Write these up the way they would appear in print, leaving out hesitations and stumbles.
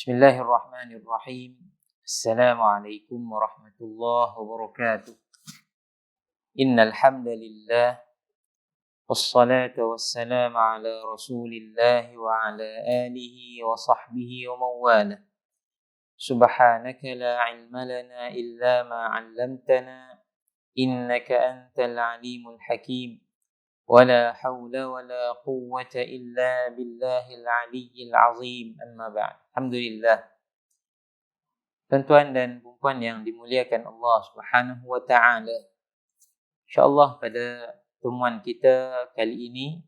Bismillahirrahmanirrahim. Assalamualaikum warahmatullahi wabarakatuh. Innal hamdalillah wassalatu wassalamu ala Rasulillah wa ala alihi wa sahbihi wa mawala. Subhanaka la ilma lana illa ma 'allamtana innaka antal alimul hakim. ولا حول ولا قوة إلا بالله العلي العظيم أما بعد. Alhamdulillah, tuan-tuan dan puan yang dimuliakan Allah Subhanahu wa taala. Insya-Allah pada pertemuan kita kali ini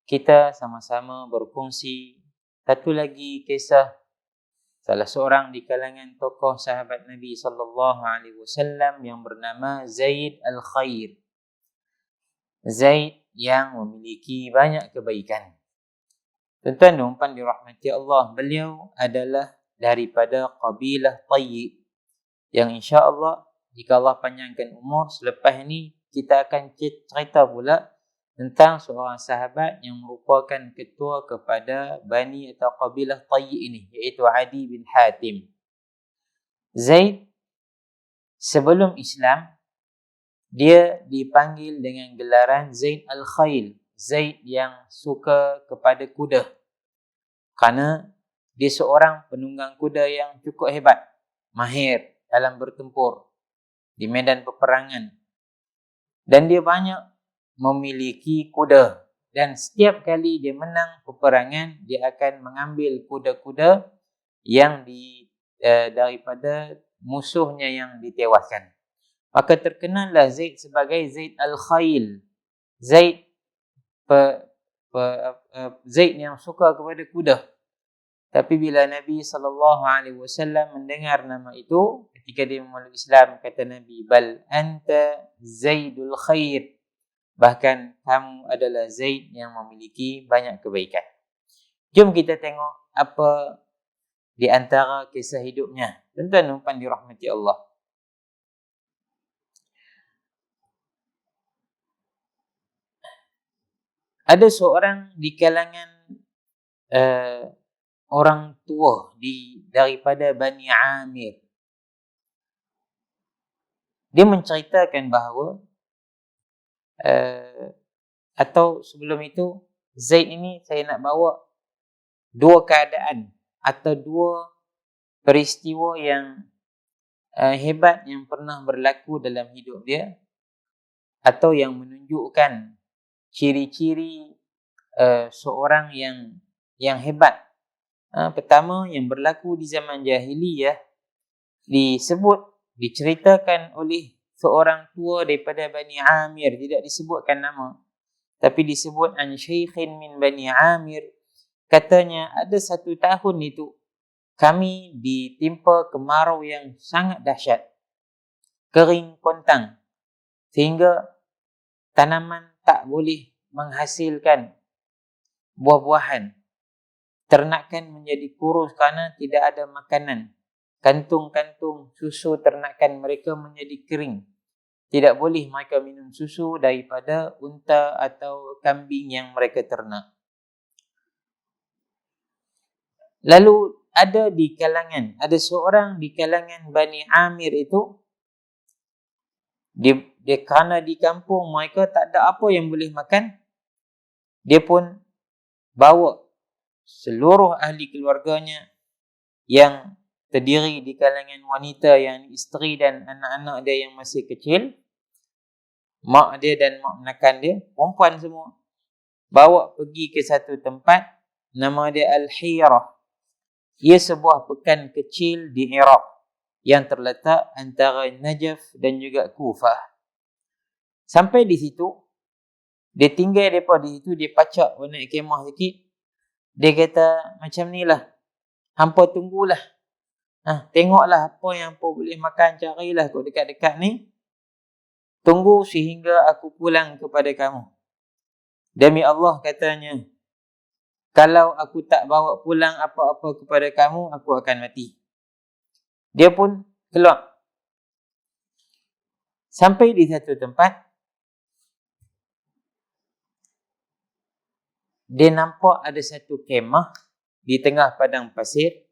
kita sama-sama berkongsi satu lagi kisah salah seorang di kalangan tokoh sahabat Nabi sallallahu alaihi wasallam yang bernama Zaid Al-Khair. Zaid yang memiliki banyak kebaikan. Tuan-tuan dan puan dirahmati Allah, beliau adalah daripada kabilah Tayy, yang insya-Allah jika Allah panjangkan umur selepas ini kita akan cerita pula tentang seorang sahabat yang merupakan ketua kepada Bani atau kabilah Tayy ini, iaitu Adi bin Hatim. Zaid sebelum Islam dia dipanggil dengan gelaran Zaid Al-Khail, Zaid yang suka kepada kuda, kerana dia seorang penunggang kuda yang cukup hebat, mahir dalam bertempur di medan peperangan, dan dia banyak memiliki kuda, dan setiap kali dia menang peperangan dia akan mengambil kuda-kuda yang daripada musuhnya yang ditewaskan. Maka terkenallah Zaid sebagai Zaid Al-Khail, Zaid Zaid yang suka kepada kuda. Tapi bila Nabi SAW mendengar nama itu, ketika dia memeluk Islam, kata Nabi, bal anta Zaidul Khair, bahkan kamu adalah Zaid yang memiliki banyak kebaikan. Jom kita tengok apa di antara kisah hidupnya. Tuan-tuan dan puan dirahmati Allah. Ada seorang di kalangan orang tua daripada Bani Amir. Dia menceritakan bahawa atau sebelum itu, Zaid ini saya nak bawa dua keadaan atau dua peristiwa yang hebat yang pernah berlaku dalam hidup dia, atau yang menunjukkan ciri-ciri seorang yang hebat. Pertama, yang berlaku di zaman jahiliyah, diceritakan oleh seorang tua daripada Bani Amir, tidak disebutkan nama, tapi disebut an syaikhin min Bani Amir. Katanya ada satu tahun itu kami ditimpa kemarau yang sangat dahsyat, kering kontang, sehingga tanaman tak boleh menghasilkan buah-buahan. Ternakan menjadi kurus kerana tidak ada makanan. Kantung-kantung susu ternakan mereka menjadi kering. Tidak boleh mereka minum susu daripada unta atau kambing yang mereka ternak. Lalu ada seorang di kalangan Bani Amir itu, dia kerana di kampung mereka tak ada apa yang boleh makan, dia pun bawa seluruh ahli keluarganya yang terdiri di kalangan wanita, yang isteri dan anak-anak dia yang masih kecil, mak dia dan mak menakan dia, perempuan semua, bawa pergi ke satu tempat, nama dia Al-Hirah. Ia sebuah pekan kecil di Iraq yang terletak antara Najaf dan juga Kufah. Sampai di situ, dia tinggal depa di situ, dia pacak naik kemah sikit. Dia kata, macam ni lah, hampa tunggulah. Tengoklah apa yang hampa boleh makan, carilah kot dekat-dekat ni. Tunggu sehingga aku pulang kepada kamu. Demi Allah, katanya, kalau aku tak bawa pulang apa-apa kepada kamu, aku akan mati. Dia pun keluar. Sampai di satu tempat, dia nampak ada satu kemah di tengah padang pasir.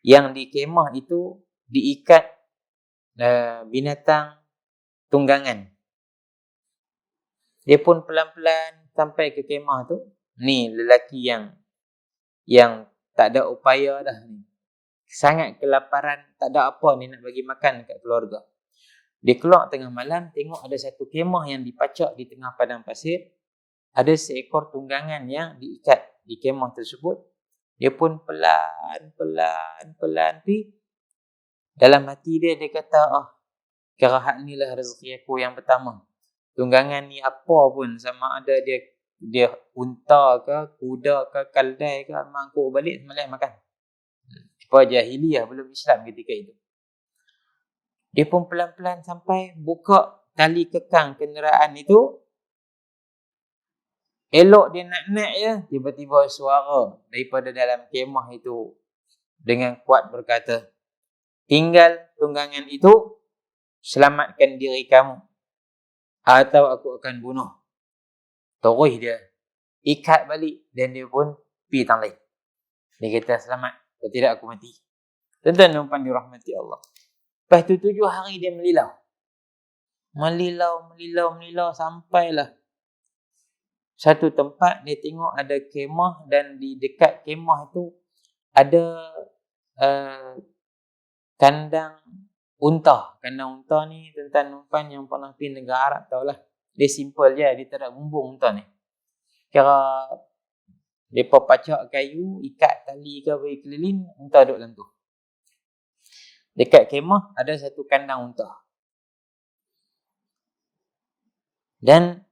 yang di kemah itu diikat binatang tunggangan. Dia pun pelan-pelan sampai ke kemah tu. Ni lelaki yang tak ada upaya dah ni. Sangat kelaparan, tak ada apa ni nak bagi makan dekat keluarga. Dia keluar tengah malam, tengok ada satu kemah yang dipacak di tengah padang pasir. Ada seekor tunggangan yang diikat di kemah tersebut. Dia pun pelan pergi. Dalam hati dia kata, kira hak ni lah rezeki aku yang pertama. Tunggangan ni apa pun, sama ada dia unta ke, kuda ke, kaldai ke, mangkuk balik sembelih makan. Apa jahiliyah, belum Islam ketika itu. Dia pun pelan-pelan sampai buka tali kekang kenderaan itu. Elok dia nak je, tiba-tiba suara daripada dalam kemah itu dengan kuat berkata, tinggal tunggangan itu, selamatkan diri kamu, atau aku akan bunuh. Terus dia ikat balik dan dia pun pergi tanglai. Dia kata, selamat, kalau tidak aku mati. Tuan-tuan dan puan dirahmati Allah. Lepas tu 7 hari dia melilau. Melilau sampailah satu tempat dia tengok ada kemah, dan di dekat kemah tu ada kandang unta. Kandang unta ni tuan-tuan dan puan yang pernah pergi negara Arab tahulah. Dia simple je, dia tak ada bumbung unta ni. Kira depa pacak kayu, ikat tali ke bagi keliling, unta duduk dalam tu. Dekat kemah ada satu kandang unta. Dan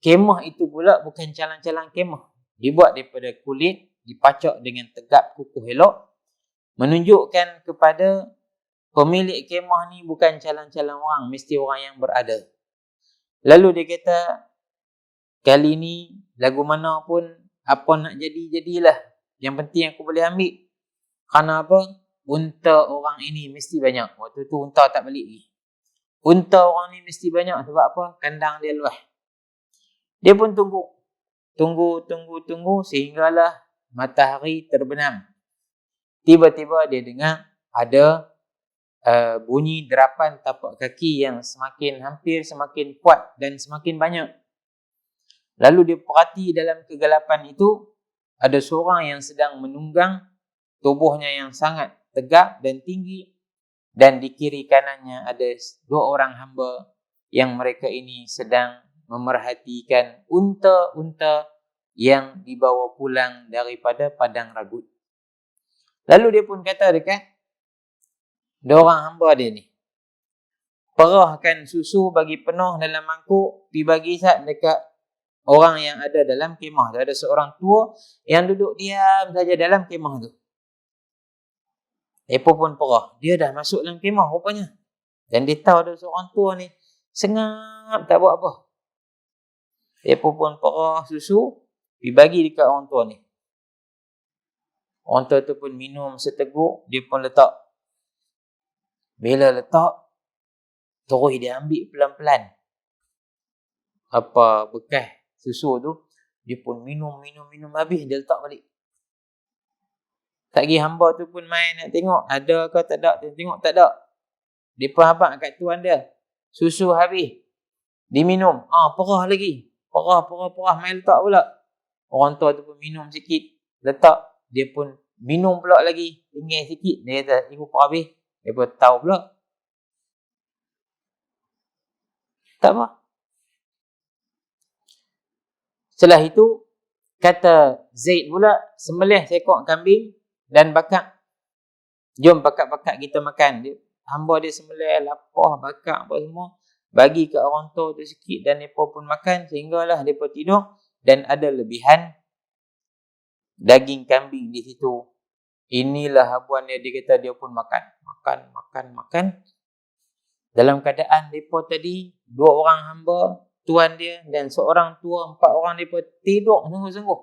kemah itu pula bukan calang-calang kemah. Dibuat daripada kulit, dipacak dengan tegap kukuh elok, menunjukkan kepada pemilik kemah ni bukan calang-calang orang, mesti orang yang berada. Lalu dia kata, kali ni lagu mana pun apa nak jadilah. Yang penting aku boleh ambil. Kerana apa? Unta orang ini mesti banyak. Waktu tu unta tak balik lagi. Unta orang ni mesti banyak sebab apa? Kandang dia luas. Dia pun tunggu sehinggalah matahari terbenam. Tiba-tiba dia dengar ada bunyi derapan tapak kaki yang hampir semakin kuat dan semakin banyak. Lalu dia perhati dalam kegelapan itu ada seorang yang sedang menunggang, tubuhnya yang sangat tegap dan tinggi, dan di kiri kanannya ada 2 orang hamba yang mereka ini sedang memerhatikan unta-unta yang dibawa pulang daripada padang ragut. Lalu dia pun kata dekat 2 orang hamba dia ni, perahkan susu bagi penuh dalam mangkuk, pergi bagi sat dekat orang yang ada dalam kemah tu. Ada seorang tua yang duduk diam saja dalam kemah tu. Mereka pun perah. Dia dah masuk dalam kemah rupanya. Dan dia tahu ada seorang tua ni sengap tak buat apa. Mereka pun perah susu, pergi bagi dekat orang tua ni. Orang tua tu pun minum seteguk, dia pun letak. Bila letak, terus dia ambil pelan-pelan apa bekas susu tu, dia pun minum habis, dia letak balik. Tak lagi hamba tu pun main nak tengok ada ke tak ada. Dia tengok tak ada. Dia pun habaq kat tuan dia. Susu habis. Diminum. Perah lagi. Perah main letak pula. Orang tua tu pun minum sikit, letak. Dia pun minum pula lagi, tinggal sikit. Dia kata, ibu perah habis. Dia pun tahu pula. Tak apa. Setelah itu, kata Zaid pula, sembelih seekor kambing dan bakar. Jom bakar-bakar kita makan. Hamba dia sembelih, lapar, bakar apa semua. Bagi ke orang tua tu sikit dan mereka pun makan. Sehinggalah mereka tidur. Dan ada lebihan daging kambing di situ. Inilah habuan dia kata dia pun makan. Makan. Dalam keadaan mereka tadi, 2 orang hamba, tuan dia dan seorang tua, 4 orang mereka tidur sungguh-sungguh.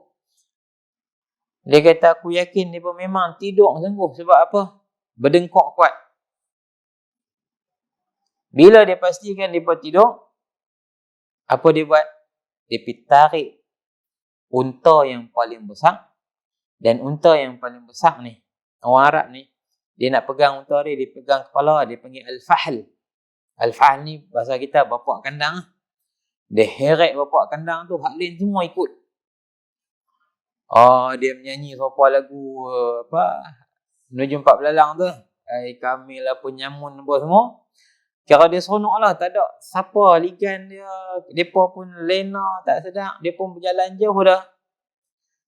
Dia kata, aku yakin mereka memang tidur sungguh. Sebab apa? Berdengkok kuat. Bila dia pastikan mereka tidur, apa dia buat? Dia pergi tarik unta yang paling besar. Dan unta yang paling besar ni, orang Arab ni, Dia nak pegang unta dia pegang kepala, dia panggil al-fahl. Al-fahl ni bahasa kita bapak kandang. Dia heret bapak kandang tu, hak lain semua ikut. Dia menyanyi siapa lagu menuju 4 belalang tu. Kami lah penyamun apa semua. Kira dia seronok lah, tak ada siapa ligan dia. Mereka pun lena, tak sedap. Dia pun berjalan jauh dah.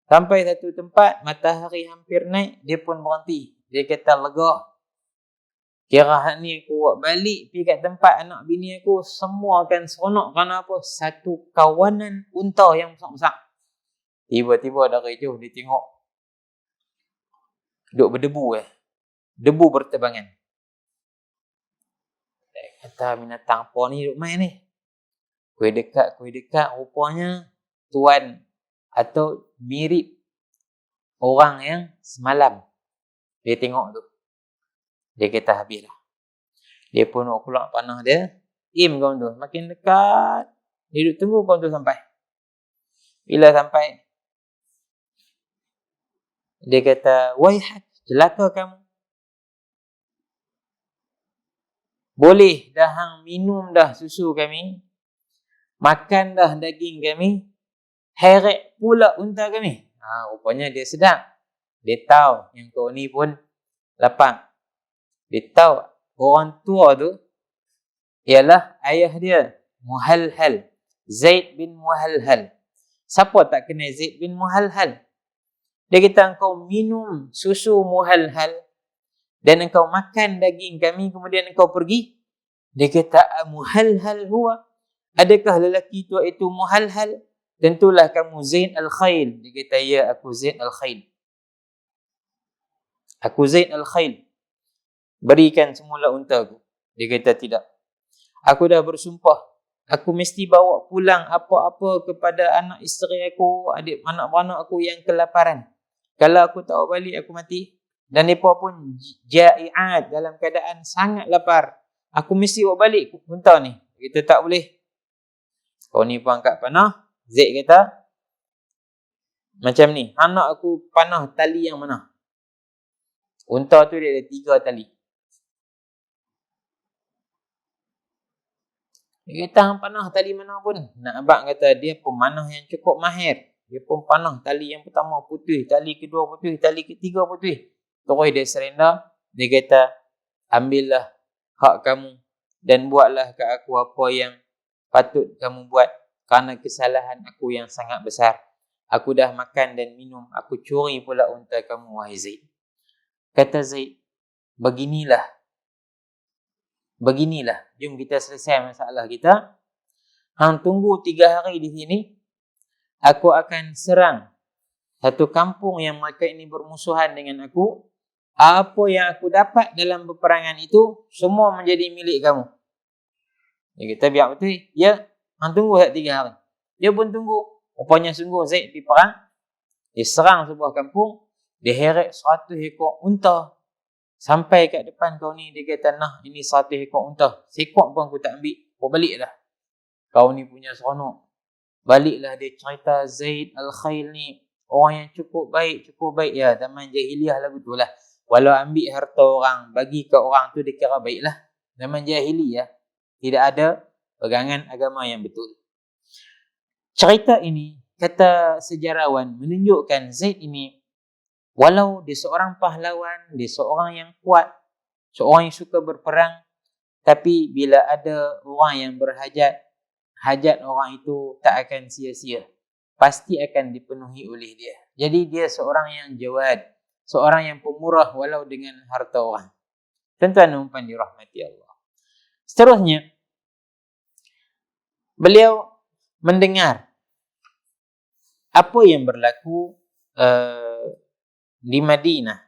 Sampai satu tempat, matahari hampir naik, dia pun berhenti. Dia kata lega. Kira hak ni aku buat balik pergi kat tempat anak bini aku, semua akan seronok. Kerana apa? Satu kawanan unta yang besar-besar. Tiba-tiba dari jauh dia tengok. Duk berdebu Debu berterbangan. Kata binatang apa ni duk main ni? Kuih dekat, rupanya tuan atau mirip orang yang semalam dia tengok tu. Dia kata habis dah. Dia pun nak keluar panah dia. Kawan tu. Makin dekat. Dia duduk tunggu kawan tu sampai. Bila sampai. Dia kata, waihat, celaka kamu. Boleh dah hang minum dah susu kami. Makan dah daging kami. Heret pula unta kami. Rupanya dia sedap. Dia tahu yang kau ni pun lapang. Dia tahu orang tua tu ialah ayah dia, Muhalhal. Zaid bin Muhalhal. Siapa tak kenal Zaid bin Muhalhal? Dia kata engkau minum susu Muhalhal dan engkau makan daging kami, kemudian engkau pergi. Dia kata Muhalhal huwa. Adakah lelaki tua itu Muhalhal? Tentulah kamu Zaid al-Khail. Dia kata ya, aku Zaid al-Khail. Aku Zaid al-Khail. Berikan semula untaku. Dia kata tidak. Aku dah bersumpah. Aku mesti bawa pulang apa-apa kepada anak isteri aku, adik anak-anak aku yang kelaparan. Kalau aku tak bawa balik, aku mati. Dan mereka pun ja'iat, dalam keadaan sangat lapar. Aku mesti bawa balik unta ni. Kita tak boleh. Kau ni pun angkat panah. Zaid kata, macam ni, anak aku panah tali yang mana? Unta tu dia ada 3 tali. Dia kata, hang panah tali mana pun. Nak abang kata, dia pemanah yang cukup mahir. Dia pun panah tali yang pertama putih, tali kedua putih, tali ketiga putih. Terus dia serenda, dia kata, ambillah hak kamu dan buatlah ke aku apa yang patut kamu buat. Kerana kesalahan aku yang sangat besar. Aku dah makan dan minum. Aku curi pula unta kamu, wahai Zaid. Kata Zaid, beginilah. Jom kita selesai masalah kita. Hang tunggu 3 hari di sini. Aku akan serang satu kampung yang mereka ini bermusuhan dengan aku. Apa yang aku dapat dalam peperangan itu, semua menjadi milik kamu. Dia kata, biar betul. Ya, hang tunggu 3 hari. Dia pun tunggu. Rupanya sungguh Zaid pergi perang. Dia serang sebuah kampung. Dia heret 100 ekor unta. Sampai kat depan kau ni, dia kata, nah, ini 100 ekor unta. Sekok pun aku tak ambil. Kau balik dah. Kau ni punya seronok. Baliklah dia cerita Zaid al-Khail ni. Orang yang cukup baik. Ya, zaman jahiliah lah betul lah. Walau ambil harta orang, bagi ke orang tu, dia kira baik lah. Zaman jahiliah. Tidak ada pegangan agama yang betul. Cerita ini, kata sejarawan, menunjukkan Zaid ini, walau dia seorang pahlawan, dia seorang yang kuat, seorang yang suka berperang, tapi bila ada orang yang berhajat, hajat orang itu tak akan sia-sia. Pasti akan dipenuhi oleh dia. Jadi dia seorang yang jawad, seorang yang pemurah walau dengan harta orang. Tuan-tuan dan puan dirahmati Allah. Seterusnya, beliau mendengar apa yang berlaku di Madinah.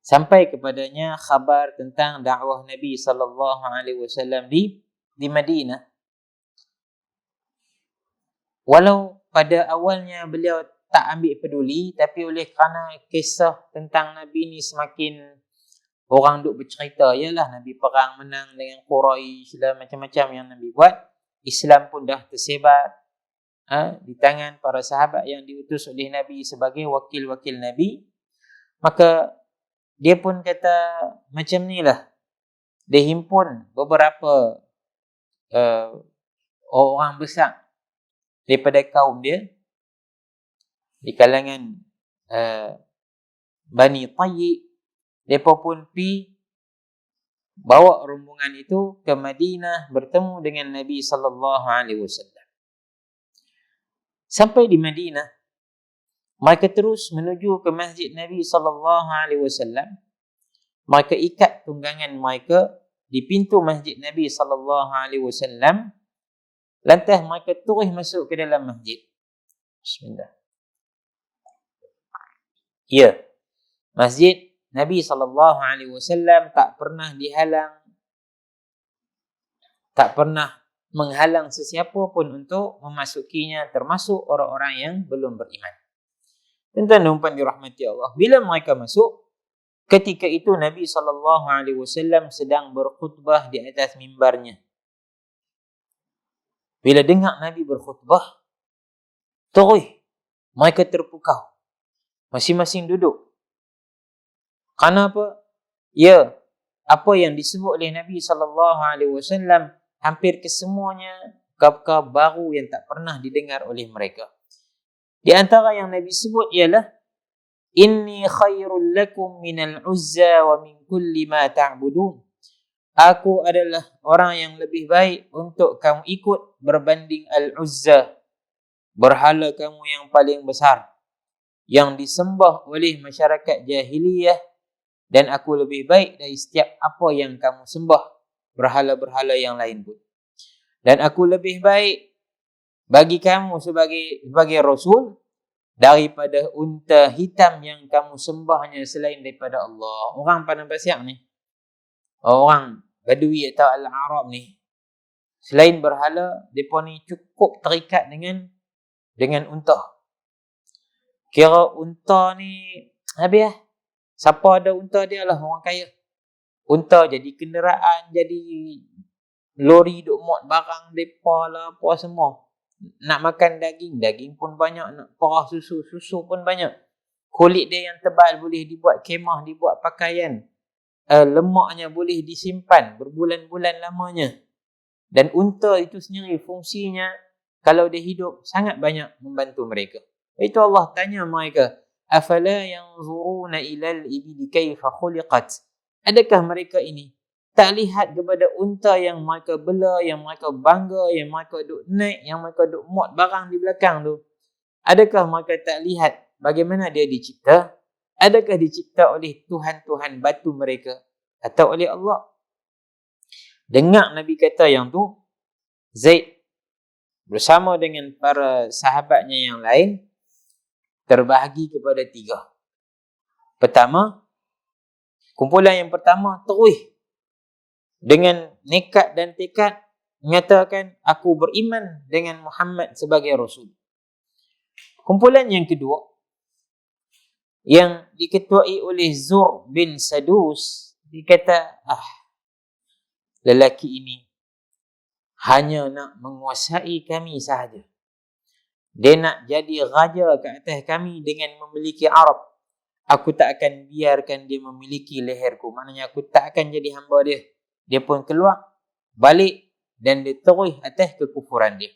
Sampai kepadanya khabar tentang dakwah Nabi sallallahu alaihi wasallam di Madinah. Walau pada awalnya beliau tak ambil peduli, tapi oleh kerana kisah tentang Nabi ni semakin orang duk bercerita, yalah Nabi perang menang dengan Quraisy dan macam-macam yang Nabi buat, Islam pun dah tersebar di tangan para sahabat yang diutus oleh Nabi sebagai wakil-wakil Nabi. Maka dia pun kata macam ni lah. Dia himpun beberapa orang besar daripada kaum dia di kalangan Bani Tayyib. Mereka pun pi bawa rombongan itu ke Madinah bertemu dengan Nabi SAW. Sampai di Madinah, mereka terus menuju ke masjid Nabi SAW. Mereka ikat tunggangan mereka di pintu masjid Nabi SAW. Lantas mereka terus masuk ke dalam masjid. Bismillah. Ya, masjid Nabi SAW tak pernah dihalang, tak pernah menghalang sesiapa pun untuk memasukinya, termasuk orang-orang yang belum beriman. Tuan-tuan dan puan dirahmati Allah, bila mereka masuk, ketika itu Nabi SAW sedang berkhutbah di atas mimbarnya. Bila dengar Nabi berkhutbah, terus mereka terpukau. Masing-masing duduk. Kenapa? Ya, apa yang disebut oleh Nabi SAW hampir kesemuanya perkara baru yang tak pernah didengar oleh mereka. Di antara yang Nabi sebut ialah Inni khairul lakum minal uzza wa min kulli ma ta'budun. Aku adalah orang yang lebih baik untuk kamu ikut berbanding al-uzza, berhala kamu yang paling besar yang disembah oleh masyarakat jahiliyah, dan aku lebih baik dari setiap apa yang kamu sembah, berhala-berhala yang lain pun. Dan aku lebih baik bagi kamu sebagai Rasul daripada unta hitam yang kamu sembahnya selain daripada Allah. Orang Padang Pasir ni, orang Badui atau Al-Arab ni, selain berhala, mereka ni cukup terikat dengan unta. Kira unta ni habis lah. Siapa ada unta dia lah orang kaya. Unta jadi kenderaan, jadi lori duk muat barang depa lah, apa semua. Nak makan daging pun banyak. Nak perah susu pun banyak. Kulit dia yang tebal boleh dibuat kemah, dibuat pakaian. Lemaknya boleh disimpan berbulan-bulan lamanya. Dan unta itu sendiri fungsinya, kalau dia hidup, sangat banyak membantu mereka. Itu Allah tanya mereka, afala yanzuruna ilal ibili kaifa khuliqat. Adakah mereka ini tak lihat kepada unta yang mereka bela, yang mereka bangga, yang mereka duk naik, yang mereka duk muat barang di belakang tu? Adakah mereka tak lihat bagaimana dia dicipta? Adakah dicipta oleh Tuhan-Tuhan batu mereka atau oleh Allah? Dengar Nabi kata yang tu, Zaid bersama dengan para sahabatnya yang lain terbahagi kepada 3. Pertama, kumpulan yang pertama terus dengan nekat dan tekad menyatakan aku beriman dengan Muhammad sebagai Rasul. Kumpulan yang kedua yang diketuai oleh Zur bin Sadus, dia kata, lelaki ini hanya nak menguasai kami sahaja. Dia nak jadi raja ke atas kami dengan memiliki Arab. Aku tak akan biarkan dia memiliki leherku. Maknanya aku tak akan jadi hamba dia. Dia pun keluar, balik, dan dia terus atas kekufuran dia.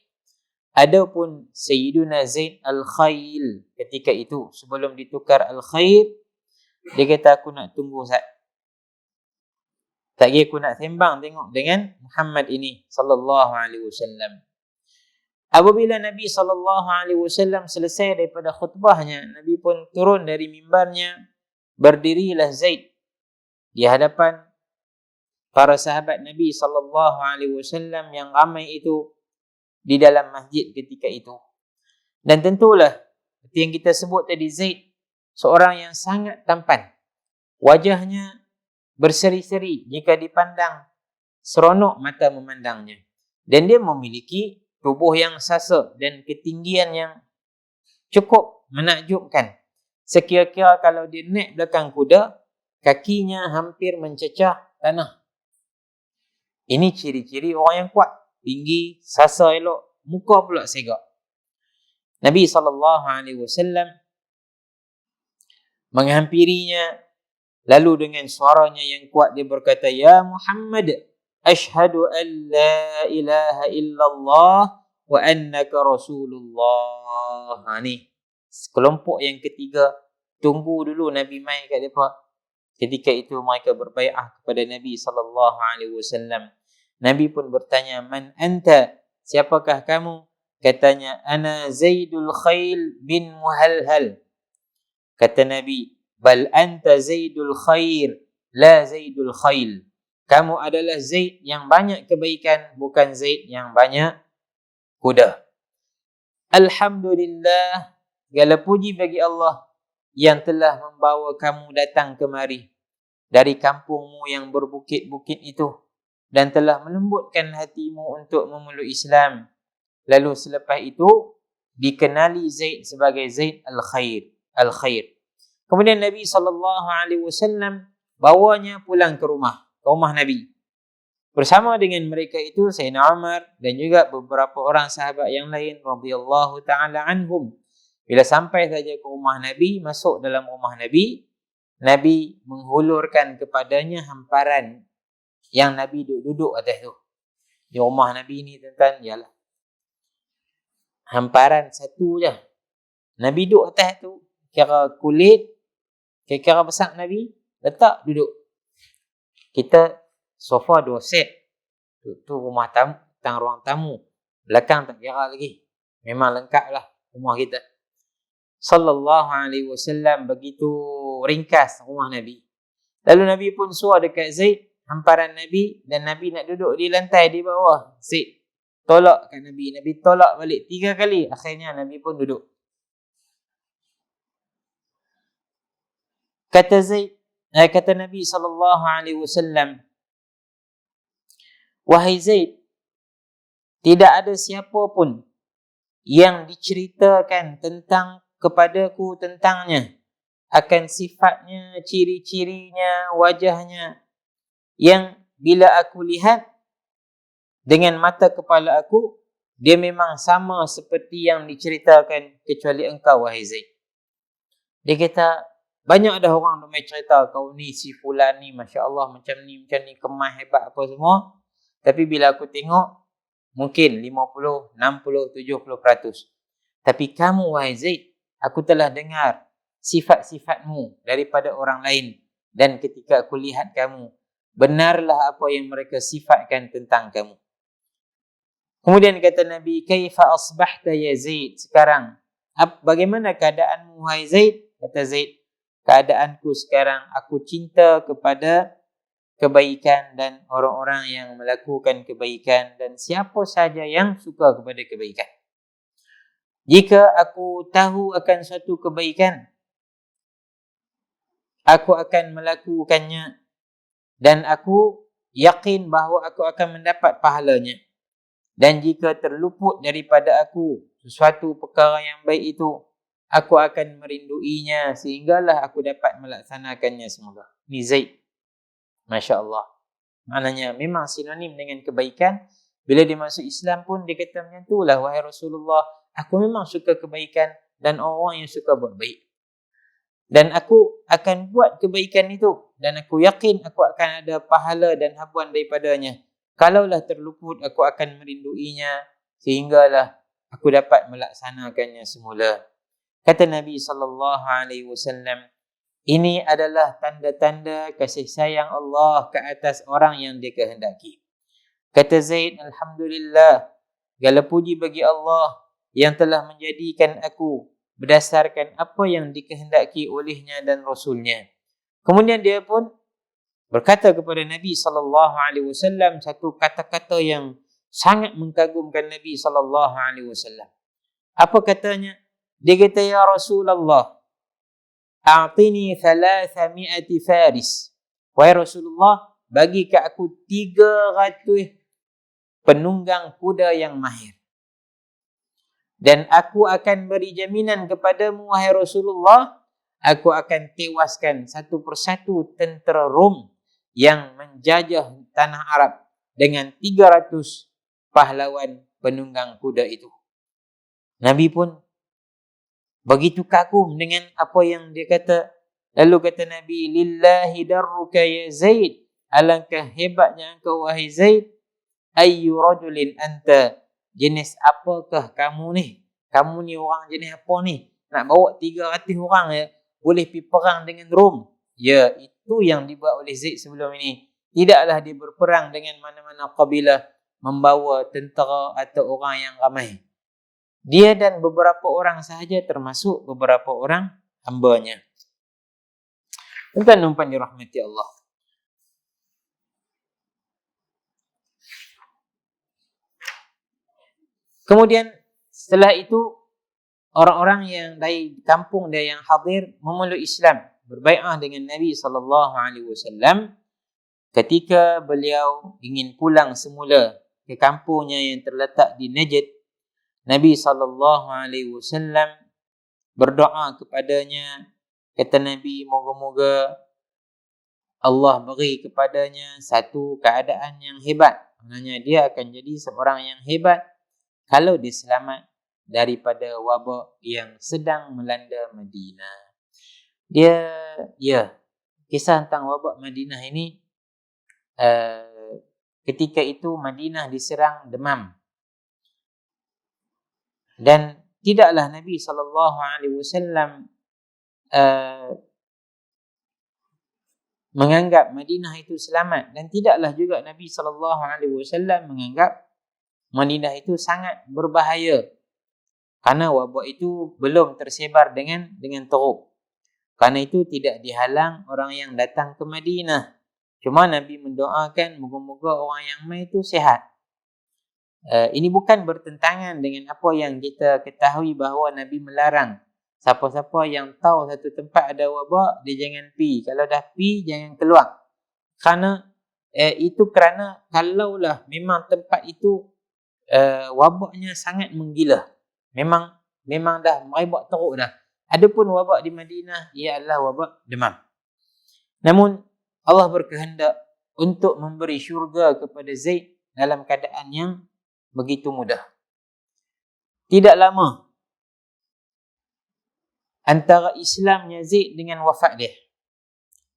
Adapun Sayyiduna Zaid Al-Khail ketika itu, sebelum ditukar Al-Khail, dia kata aku nak tunggu Ustaz. Tak kira aku nak sembang tengok dengan Muhammad ini sallallahu alaihi wasallam. Apabila Nabi SAW selesai daripada khutbahnya, Nabi pun turun dari mimbarnya, berdirilah Zaid di hadapan para sahabat Nabi SAW yang ramai itu di dalam masjid ketika itu. Dan tentulah, seperti yang kita sebut tadi, Zaid seorang yang sangat tampan. Wajahnya berseri-seri jika dipandang, seronok mata memandangnya. Dan dia memiliki tubuh yang sasa dan ketinggian yang cukup menakjubkan. Sekira-kira kalau dia naik belakang kuda, kakinya hampir mencecah tanah. Ini ciri-ciri orang yang kuat. Tinggi, sasa elok, muka pula segak. Nabi SAW menghampirinya, Lalu dengan suaranya yang kuat dia berkata, "Ya Muhammad, asyhadu an la ilaha illallah wa annaka Rasulullah." Ni kelompok yang ketiga, tunggu dulu Nabi mai kat depa. Ketika itu mereka berbai'ah kepada Nabi sallallahu alaihi wasallam. Nabi pun bertanya, "Man anta?" Siapakah kamu? Katanya, "Ana Zaidul Khail bin Muhalhal." Kata Nabi, "Bal anta Zaidul Khair, la Zaidul Khail." Kamu adalah Zaid yang banyak kebaikan, bukan Zaid yang banyak kuda. Alhamdulillah, segala puji bagi Allah yang telah membawa kamu datang kemari dari kampungmu yang berbukit-bukit itu dan telah melembutkan hatimu untuk memeluk Islam. Lalu selepas itu dikenali Zaid sebagai Zaid Al-Khair. Kemudian Nabi SAW bawanya pulang ke rumah Nabi. Bersama dengan mereka itu Sayyidina Umar dan juga beberapa orang sahabat yang lain radhiyallahu taala anhum. Bila sampai saja ke rumah Nabi, masuk dalam rumah Nabi, Nabi menghulurkan kepadanya hamparan yang Nabi duduk atas tu. Di rumah Nabi ni tuan-tuan, ialah hamparan satu je. Nabi duduk atas tu, kira kulit, kira besar Nabi, letak duduk. Kita sofa 2 set. Tu rumah tamu, tang ruang tamu. Belakang tak kira lagi. Memang lengkap lah rumah kita. Sallallahu alaihi wasallam, begitu ringkas rumah Nabi. Lalu Nabi pun suruh dekat Zaid hamparan Nabi, dan Nabi nak duduk di lantai di bawah. Zaid tolak kat Nabi. Nabi tolak balik 3 kali. Akhirnya Nabi pun duduk. Kata Nabi sallallahu alaihi wasallam, "Wahai Zaid, tidak ada siapa pun yang diceritakan kepadaku tentangnya, akan sifatnya, ciri-cirinya, wajahnya, yang bila aku lihat dengan mata kepala aku, dia memang sama seperti yang diceritakan kecuali engkau, wahai Zaid." Dia kata, banyak dah orang ramai cerita, kau ni si fulan ni, Masya Allah, macam ni, kemas hebat apa semua. Tapi bila aku tengok, mungkin 50, 60, 70%. Tapi kamu, wahai Zaid, aku telah dengar sifat-sifatmu daripada orang lain. Dan ketika aku lihat kamu, benarlah apa yang mereka sifatkan tentang kamu. Kemudian kata Nabi, "Kaifa asbahta ya Zaid?" Sekarang, bagaimana keadaanmu, wahai Zaid? Kata Zaid, "Keadaanku sekarang, aku cinta kepada kebaikan dan orang-orang yang melakukan kebaikan dan siapa saja yang suka kepada kebaikan. Jika aku tahu akan suatu kebaikan, aku akan melakukannya dan aku yakin bahawa aku akan mendapat pahalanya. Dan jika terluput daripada aku sesuatu perkara yang baik itu, aku akan merinduinya sehinggalah aku dapat melaksanakannya semula." Ni Zaid. Masya Allah. Maknanya memang sinonim dengan kebaikan. Bila dia masuk Islam pun dia kata macam tu lah, "Wahai Rasulullah, aku memang suka kebaikan dan orang yang suka buat baik. Dan aku akan buat kebaikan itu dan aku yakin aku akan ada pahala dan habuan daripadanya. Kalaulah terluput, aku akan merinduinya sehinggalah aku dapat melaksanakannya semula." Kata Nabi SAW, ini adalah tanda-tanda kasih sayang Allah ke atas orang yang dia kehendaki. Kata Zaid, "Alhamdulillah, segala puji bagi Allah yang telah menjadikan aku berdasarkan apa yang dikehendaki olehnya dan Rasulnya." Kemudian dia pun berkata kepada Nabi SAW satu kata-kata yang sangat mengagumkan Nabi SAW. Apa katanya? Dia kata, "Ya Rasulullah, a'tini 300 faris." Wahai Rasulullah, bagi ke aku 300 penunggang kuda yang mahir. Dan aku akan beri jaminan kepadamu, wahai Rasulullah, aku akan tewaskan satu persatu tentera Rom yang menjajah tanah Arab dengan 300 pahlawan penunggang kuda itu. Nabi pun begitu kagum dengan apa yang dia kata. Lalu kata Nabi, lillahi darruka ya Zaid, alangkah hebatnya engkau wahai Zaid. Ayyu rajulin anta, jenis apakah kamu ni? Kamu ni orang jenis apa ni? Nak bawa 300 orang ya, boleh pergi perang dengan Rom. Ya, itu yang dibuat oleh Zaid sebelum ini. Tidaklah dia berperang dengan mana-mana kabilah, membawa tentera atau orang yang ramai. Dia dan beberapa orang sahaja, termasuk beberapa orang hambanya. Tuan-tuan dirahmati Allah. Kemudian setelah itu, orang-orang yang dari kampung dia yang hadir memeluk Islam, berbai'ah dengan Nabi SAW. Ketika beliau ingin pulang semula ke kampungnya yang terletak di Najd, Nabi SAW berdoa kepadanya. Kata Nabi, moga-moga Allah beri kepadanya satu keadaan yang hebat. Maknanya dia akan jadi seorang yang hebat kalau dia selamat daripada wabak yang sedang melanda Madinah. Kisah tentang wabak Madinah ini, ketika itu Madinah diserang demam. Dan tidaklah Nabi SAW menganggap Madinah itu selamat, dan tidaklah juga Nabi SAW menganggap Madinah itu sangat berbahaya, karena wabak itu belum tersebar dengan teruk. Karena itu tidak dihalang orang yang datang ke Madinah. Cuma Nabi mendoakan moga-moga orang yang mai itu sihat. Ini bukan bertentangan dengan apa yang kita ketahui bahawa Nabi melarang siapa-siapa yang tahu satu tempat ada wabak, dia jangan pi. Kalau dah pi, jangan keluar. Kerana itu kerana kalaulah memang tempat itu wabaknya sangat menggila, memang dah merebak teruk dah. Adapun wabak di Madinah, ia adalah wabak demam. Namun Allah berkehendak untuk memberi syurga kepada Zaid dalam keadaan yang begitu mudah. Tidak lama antara Islamnya Zaid dengan wafat dia.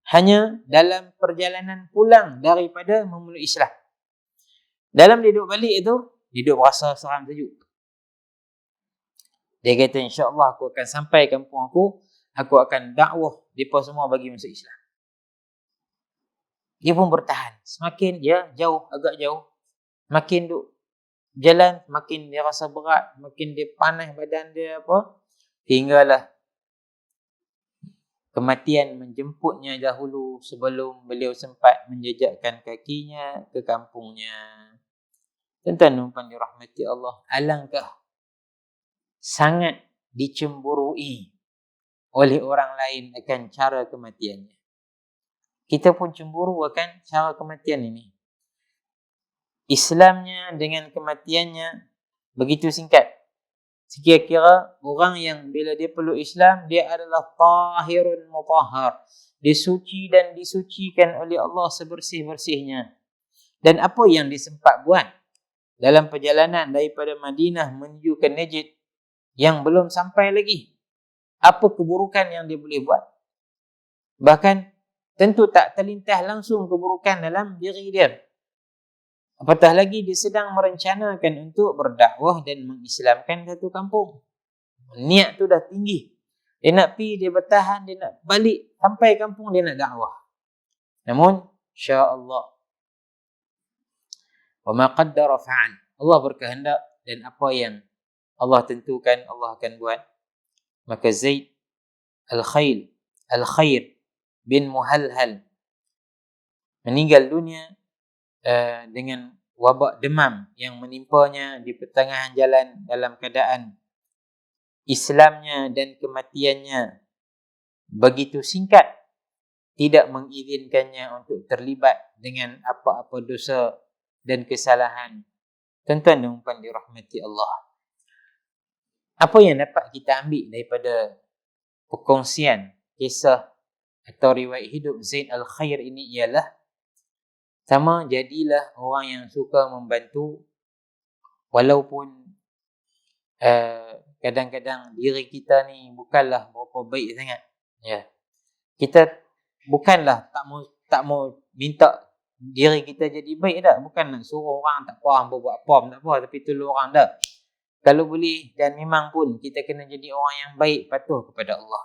Hanya dalam perjalanan pulang daripada memeluk Islam. Dalam dia duduk balik itu, dia duduk rasa seram sejuk. Dia kata, insya-Allah aku akan sampai kampung aku akan dakwah mereka semua bagi masuk Islam. Dia pun bertahan. Semakin dia jauh, agak jauh, makin duk jalan, makin dia rasa berat, makin dia panas badan dia hinggalah kematian menjemputnya dahulu sebelum beliau sempat menjejakkan kakinya ke kampungnya. Tuan-tuan dirahmati Allah, alangkah sangat dicemburui oleh orang lain akan cara kematiannya. Kita pun cemburu akan cara kematian ini. Islamnya dengan kematiannya begitu singkat. Sekira-kira orang yang bila dia peluk Islam, dia adalah tahirun mutahhar. Dia suci dan disucikan oleh Allah sebersih-bersihnya. Dan apa yang dia sempat buat dalam perjalanan daripada Madinah menuju ke Najd yang belum sampai lagi, apa keburukan yang dia boleh buat? Bahkan tentu tak terlintas langsung keburukan dalam diri dia. Apatah lagi dia sedang merencanakan untuk berdakwah dan mengislamkan satu kampung. Niat tu dah tinggi. Dia nak pergi, dia bertahan, dia nak balik sampai kampung, dia nak dakwah. Namun insya-Allah, wa ma qaddara fa'al. Allah berkehendak dan apa yang Allah tentukan Allah akan buat. Maka Zaid Al-Khair bin Muhalhal meninggal dunia dengan wabak demam yang menimpanya di pertengahan jalan dalam keadaan Islamnya dan kematiannya begitu singkat, tidak mengizinkannya untuk terlibat dengan apa-apa dosa dan kesalahan. Tuan-tuan dan puan dirahmati Allah. Apa yang dapat kita ambil daripada perkongsian kisah atau riwayat hidup Zaid Al-Khair ini ialah, sama, jadilah orang yang suka membantu walaupun kadang-kadang diri kita ni bukanlah berapa baik sangat. Ya. Kita bukanlah tak mau minta diri kita jadi baik dah, bukan nak suruh orang tak apa hangpa buat apa tak apa, tapi tolong orang dah. Kalau boleh dan memang pun kita kena jadi orang yang baik, patuh kepada Allah.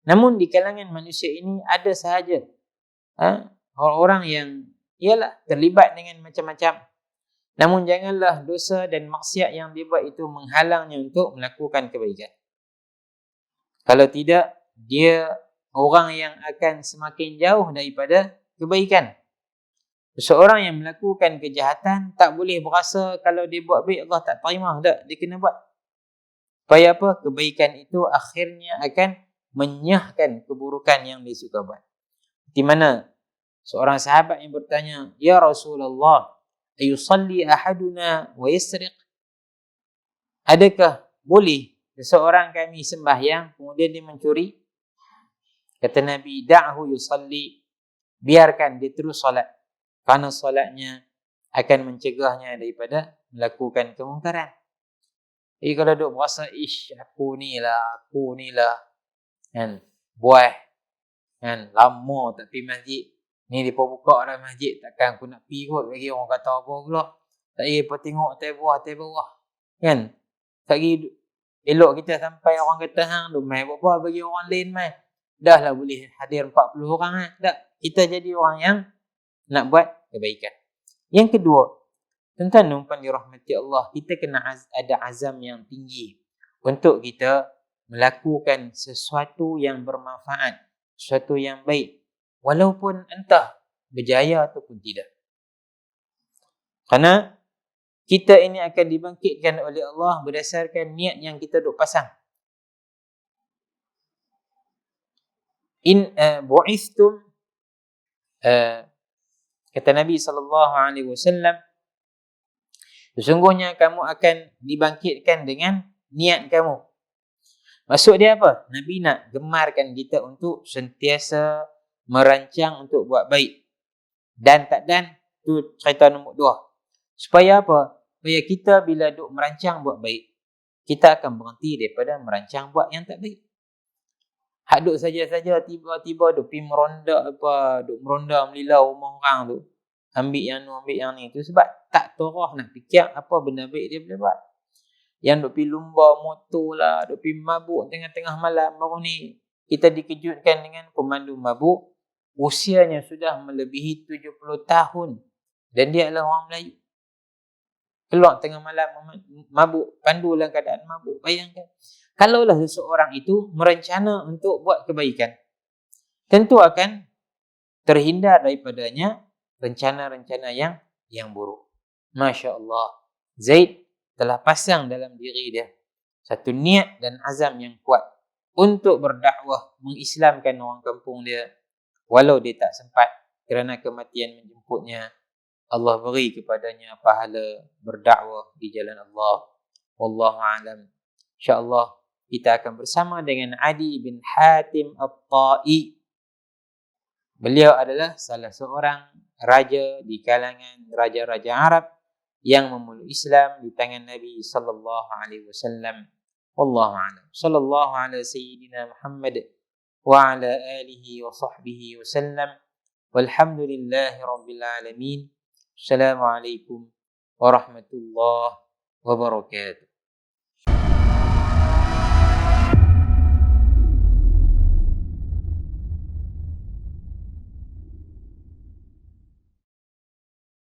Namun di kalangan manusia ini ada sahaja orang-orang yang ialah terlibat dengan macam-macam. Namun janganlah dosa dan maksiat yang dia buat itu menghalangnya untuk melakukan kebaikan. Kalau tidak, dia orang yang akan semakin jauh daripada kebaikan. Seorang yang melakukan kejahatan tak boleh berasa kalau dia buat baik Allah tak terima. Tak, dia kena buat. Supaya apa? Kebaikan itu akhirnya akan menyahkan keburukan yang dia suka buat. Di mana seorang sahabat yang bertanya, "Ya Rasulullah, ayusalli ahaduna wa yasriq?" Adakah boleh seseorang kami sembahyang kemudian dia mencuri? Kata Nabi, "Da'hu yusalli." Biarkan dia terus solat. Kerana solatnya akan mencegahnya daripada melakukan kemungkaran. Jadi kalau duk berasa, aku ni lah, kan, buah, kan, lama tak pergi masjid. Ni dia buka dah masjid, takkan aku nak pergi kot bagi orang kata apa pula. Tak apa tengok atas bawah. Kan? Tak pergi elok kita sampai orang kata hang duk mai apa bagi orang lain mai. Dah lah boleh hadir 40 orang tak. Kita jadi orang yang nak buat kebaikan. Yang kedua, tuan-tuan dan puan dirahmati Allah, kita kena ada azam yang tinggi untuk kita melakukan sesuatu yang bermanfaat, sesuatu yang baik, walaupun entah berjaya ataupun tidak. Kerana kita ini akan dibangkitkan oleh Allah berdasarkan niat yang kita duk pasang. Bu'ithtum, kata Nabi SAW, sesungguhnya kamu akan dibangkitkan dengan niat kamu. Maksud dia apa? Nabi nak gemarkan kita untuk sentiasa merancang untuk buat baik. Dan tu cerita nombor 2. Supaya apa? Supaya kita bila duk merancang buat baik, kita akan berhenti daripada merancang buat yang tak baik. Hak duk saja-saja tiba-tiba duk pergi meronda melilau rumah orang tu. Ambil yang ni tu sebab tak torah nak fikir apa benda baik dia boleh buat. Yang duk pergi lumba motor lah, duk pergi mabuk tengah-tengah malam, baru ni kita dikejutkan dengan pemandu mabuk, usianya sudah melebihi 70 tahun dan dia adalah orang Melayu. Keluar tengah malam mabuk, pandu dalam keadaan mabuk. Bayangkan, kalaulah seseorang itu merencana untuk buat kebaikan, tentu akan terhindar daripadanya rencana-rencana yang buruk. Masya Allah, Zaid telah pasang dalam diri dia satu niat dan azam yang kuat untuk berdakwah, mengislamkan orang kampung dia, walau dia tak sempat kerana kematian menjemputnya. Allah beri kepadanya pahala berdakwah di jalan Allah. Wallahu a'lam. InsyaAllah kita akan bersama dengan Adi bin Hatim At-Ta'i. Beliau adalah salah seorang raja di kalangan raja-raja Arab yang memeluk Islam di tangan Nabi sallallahu alaihi wasallam. Wallahu a'lam. Sallallahu ala sayyidina Muhammad wa ala alihi wa sahbihi wasallam. Walhamdulillahi rabbil alamin. Assalamualaikum warahmatullahi wabarakatuh.